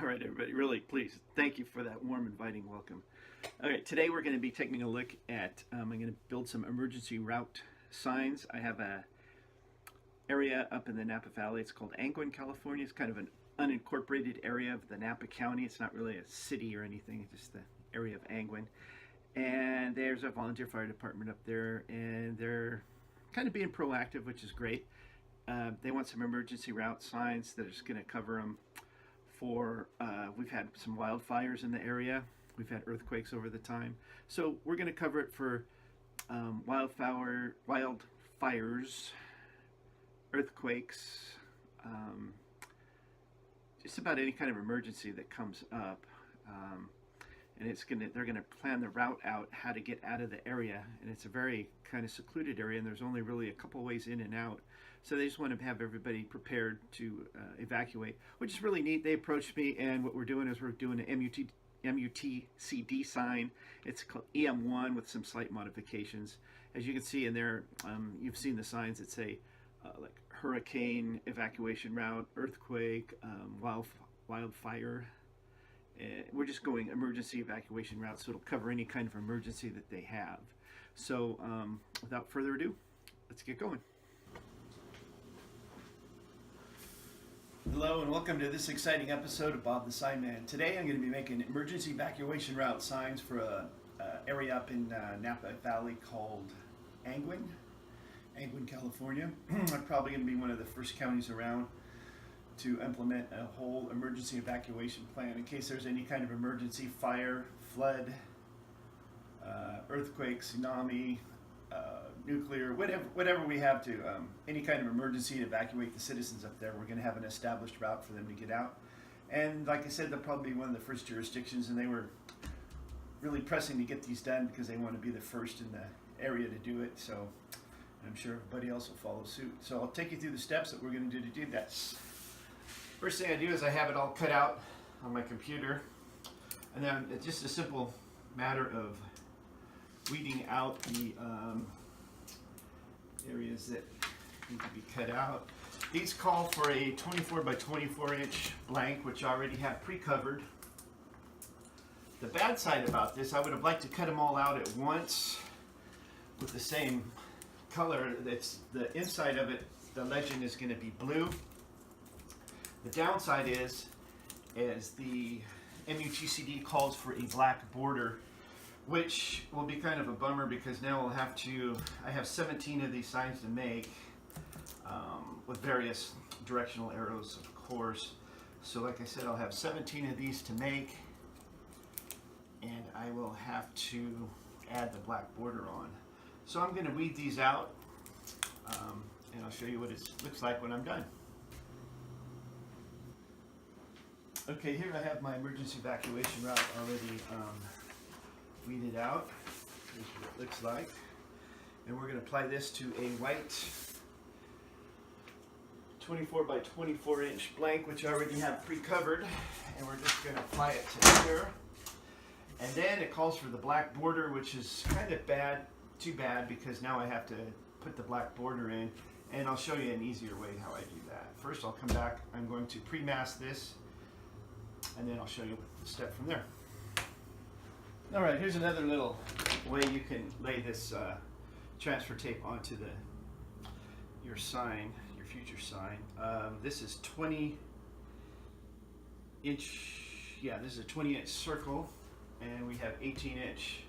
All right, everybody, really, please, thank you for that warm, inviting welcome. All right, today we're going to be taking a look at, I'm going to build some emergency route signs. I have a area up in the Napa Valley. It's called Angwin, California. It's kind of an unincorporated area of the Napa County. It's not really a city or anything, it's just the area of Angwin. And there's a volunteer fire department up there, and they're kind of being proactive, which is great. They want some emergency route signs that are just going to cover them for, we've had some wildfires in the area. We've had earthquakes over the time. So we're going to cover it for wildfires, earthquakes, just about any kind of emergency that comes up. And they're gonna plan the route out, how to get out of the area, and it's a very kind of secluded area, and there's only really a couple ways in and out. So they just want to have everybody prepared to evacuate, which is really neat. They approached me, and what we're doing is we're doing an MUTCD sign. It's called EM1 with some slight modifications. As you can see in there, you've seen the signs that say like hurricane evacuation route, earthquake, wildfire. We're just going emergency evacuation route, so it'll cover any kind of emergency that they have. So without further ado, let's get going. Hello and welcome to this exciting episode of Bob the Sign Man. Today I'm going to be making emergency evacuation route signs for an area up in Napa Valley called Angwin, California. I'm probably going to be one of the first counties around to implement a whole emergency evacuation plan in case there's any kind of emergency, fire, flood, earthquake, tsunami, nuclear, whatever we have to, any kind of emergency to evacuate the citizens up there. We're going to have an established route for them to get out. And like I said, they'll probably be one of the first jurisdictions, and they were really pressing to get these done because they want to be the first in the area to do it. So I'm sure everybody else will follow suit. So I'll take you through the steps that we're going to do that. First thing I do is I have it all cut out on my computer, and then it's just a simple matter of weeding out the areas that need to be cut out. These call for a 24 by 24 inch blank, which I already have pre-covered. The bad side about this, I would have liked to cut them all out at once with the same color. That's the inside of it, the legend is going to be blue. The downside is the MUTCD calls for a black border, which will be kind of a bummer because now we'll have to, I have 17 of these signs to make with various directional arrows, of course. So like I said, I'll have 17 of these to make, and I will have to add the black border on. So I'm going to weed these out, and I'll show you what it looks like when I'm done. Okay, here I have my emergency evacuation route already weeded out. Here's what it looks like. And we're going to apply this to a white 24 by 24 inch blank, which I already have pre-covered. And we're just going to apply it to here. And then it calls for the black border, which is kind of bad, too bad, because now I have to put the black border in. And I'll show you an easier way how I do that. First I'll come back, I'm going to pre-mask this, and then I'll show you the step from there. All right, here's another little way you can lay this transfer tape onto your sign, your future sign. This is 20 inch, yeah, this is a 20 inch circle, and we have 18 inch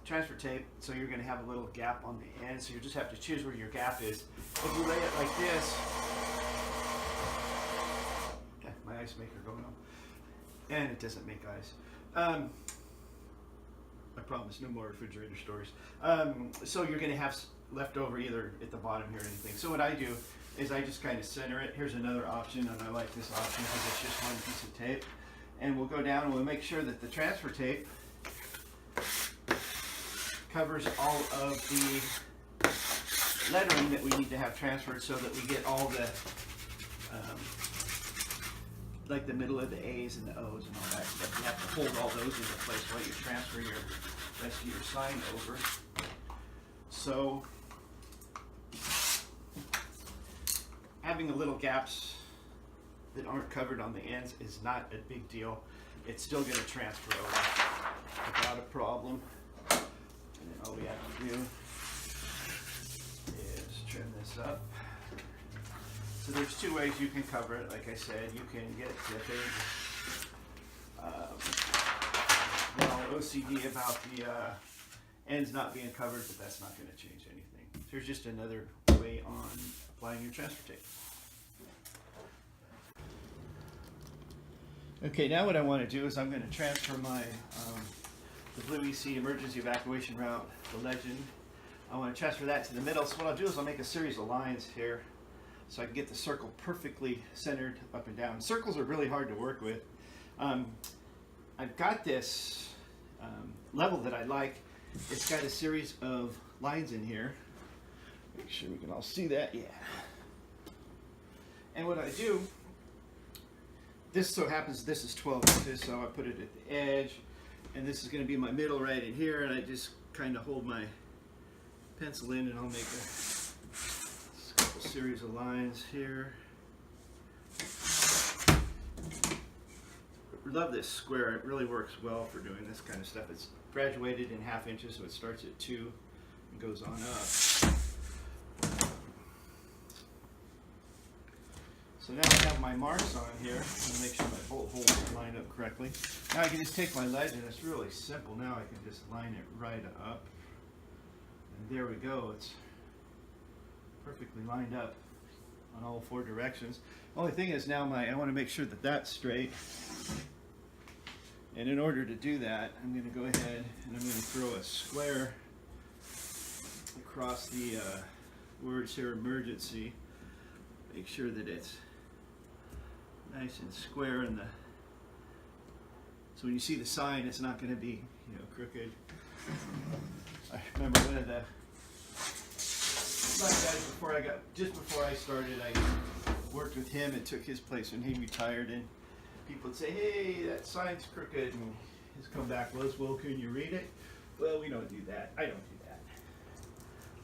transfer tape, so you're going to have a little gap on the end, so you just have to choose where your gap is. If you lay it like this, my ice maker going on, and it doesn't make ice. I promise, no more refrigerator stories. So you're going to have left over either at the bottom here or anything. So what I do is I just kind of center it. Here's another option, and I like this option because it's just one piece of tape. And we'll go down and we'll make sure that the transfer tape covers all of the lettering that we need to have transferred so that we get all the like the middle of the A's and the O's and all that stuff. You have to hold all those into place while you transfer your rest of your sign over. So having the little gaps that aren't covered on the ends is not a big deal. It's still going to transfer over without a problem. And then all we have to do is trim this up. So there's two ways you can cover it. Like I said, you can get it zipping. Well, OCD about the ends not being covered, but that's not going to change anything. There's just another way on applying your transfer tape. Okay, now what I want to do is I'm going to transfer my the Blue EC Emergency Evacuation Route, the Legend. I want to transfer that to the middle. So what I'll do is I'll make a series of lines here so I can get the circle perfectly centered up and down. Circles are really hard to work with. I've got this level that I like. It's got a series of lines in here. Make sure we can all see that. Yeah. And what I do, this so happens this is 12 inches, so I put it at the edge, and this is going to be my middle right in here, and I just kind of hold my pencil in, and I'll make a couple series of lines here. Love this square. It really works well for doing this kind of stuff. It's graduated in 1/2 inches, so it starts at 2 and goes on up. So now I have my marks on here. I'm going to make sure my bolt holes line up correctly. Now I can just take my Legend. It's really simple. Now I can just line it right up. And there we go. It's perfectly lined up on all 4 directions. Only thing is now I want to make sure that that's straight. And in order to do that, I'm going to go ahead and I'm going to throw a square across the words here, emergency. Make sure that it's nice and square in the, so when you see the sign, it's not going to be, crooked. I remember one of the guys just before I started, I worked with him and took his place when he retired, and people would say, hey, that sign's crooked, and his comeback was, well, can you read it? Well, we don't do that. I don't do that.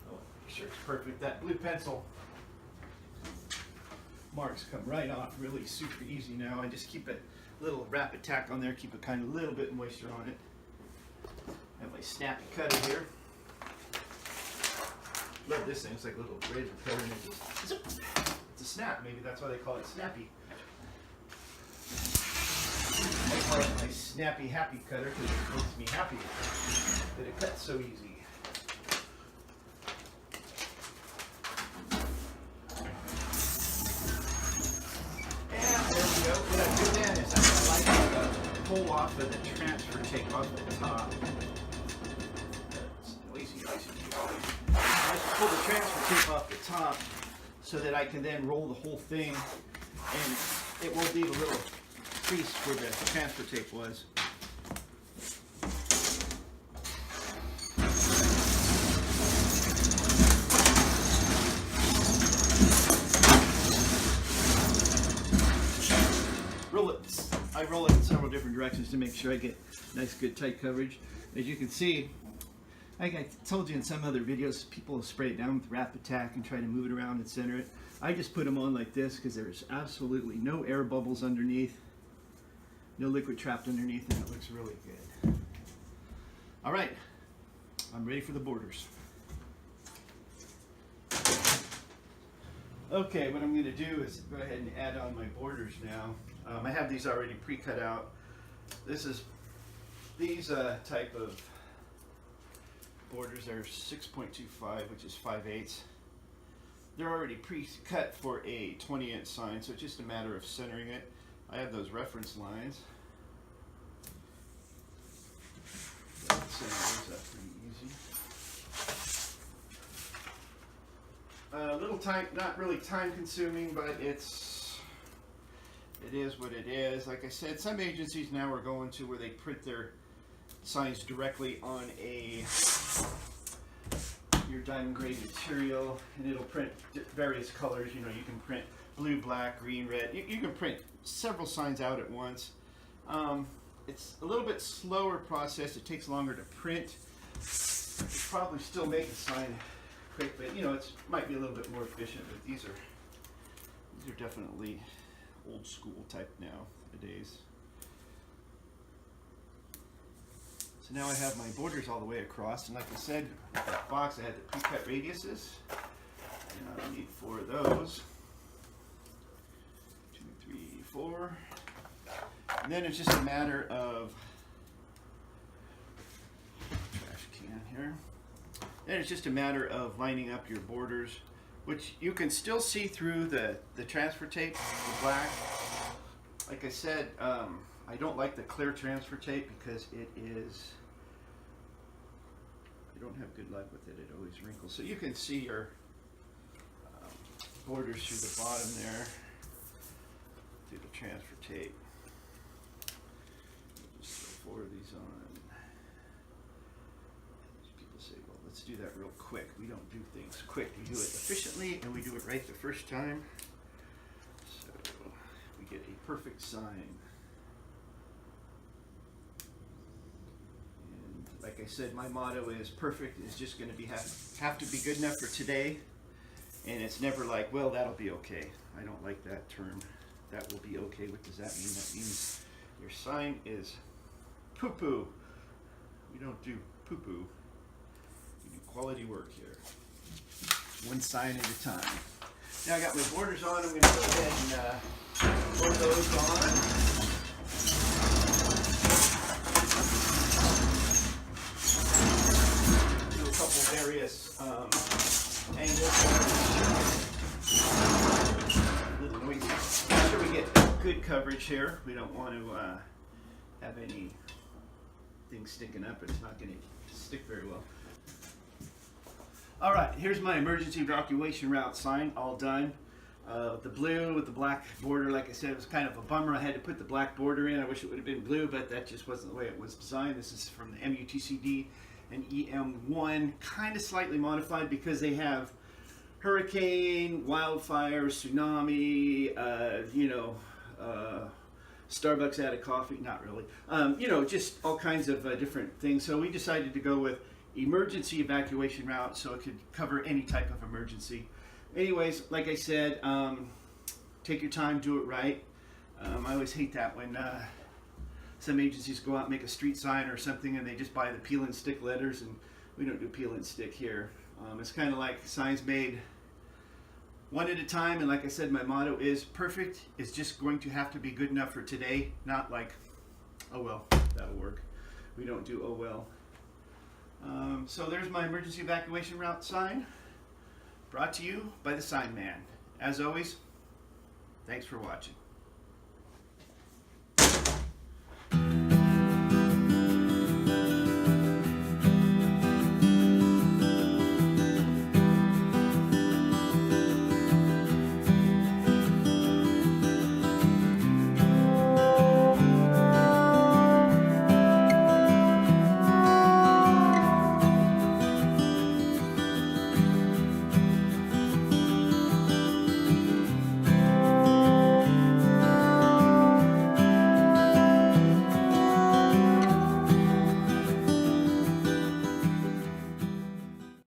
I want to make sure it's perfect. That blue pencil marks come right off, really super easy now. I just keep a little rapid tack on there, keep a kind of little bit of moisture on it. I have my snappy cutter here. Love this thing. It's like a little razor cutter, and it just zip. It's a snap. Maybe that's why they call it snappy. I call it my snappy happy cutter because it makes me happy that it cuts so easy. What I do then is I pull off of the transfer tape off the top. It's noisy. I pull the transfer tape off the top so that I can then roll the whole thing, and it won't leave a little crease where the transfer tape was. I roll it in several different directions to make sure I get nice, good, tight coverage. As you can see, like I told you in some other videos, people spray it down with rapid tack and try to move it around and center it. I just put them on like this because there's absolutely no air bubbles underneath, no liquid trapped underneath, and it looks really good. All right, I'm ready for the borders. Okay, what I'm going to do is go ahead and add on my borders now. I have these already pre-cut out. These type of borders are 6.25, which is 5/8. They're already pre-cut for a 20-inch sign, so it's just a matter of centering it. I have those reference lines. Center those up pretty easy. A little time, not really time consuming, but it is what it is. Like I said, some agencies now are going to where they print their signs directly on your diamond grade material, and it'll print various colors. You can print blue, black, green, red. You can print several signs out at once. It's a little bit slower process. It takes longer to print. You probably still make a sign quick, but it might be a little bit more efficient. But these are definitely old school type nowadays. So now I have my borders all the way across, and like I said, with that box I had the pre-cut radiuses, and I need 4 of those. 2, 3, 4. And then it's just a matter of trash can here. Then it's just a matter of lining up your borders, which you can still see through the transfer tape, the black. Like I said, I don't like the clear transfer tape because it is, I don't have good luck with it, it always wrinkles. So you can see your borders through the bottom there, through the transfer tape. Just throw 4 of these on. People say, well, let's do that real quick. We don't do things quick. We do it efficiently and we do it right the first time. So we get a perfect sign. And like I said, my motto is perfect is just going to be have to be good enough for today. And it's never like, well, that'll be okay. I don't like that term. That will be okay. What does that mean? That means your sign is poo-poo. We don't do poo-poo. We do quality work here. One sign at a time. Now I got my borders on. I'm going to go ahead and pour those on. Do a couple various angles. A little noisy. Make sure we get good coverage here. We don't want to have any things sticking up. It's not going to stick very well. All right, here's my emergency evacuation route sign, all done. The blue with the black border, like I said, it was kind of a bummer. I had to put the black border in. I wish it would have been blue, but that just wasn't the way it was designed. This is from the MUTCD and EM1, kind of slightly modified because they have hurricane, wildfire, tsunami, Starbucks added coffee, not really. Just all kinds of different things. So we decided to go with emergency evacuation route so it could cover any type of emergency. Anyways, like I said, take your time, do it right. I always hate that when some agencies go out and make a street sign or something and they just buy the peel and stick letters, and we don't do peel and stick here. It's kind of like signs made one at a time, and like I said, my motto is perfect is just going to have to be good enough for today, not like, oh well, that'll work. We don't do oh well. So there's my emergency evacuation route sign, brought to you by the Sign Man. As always, thanks for watching.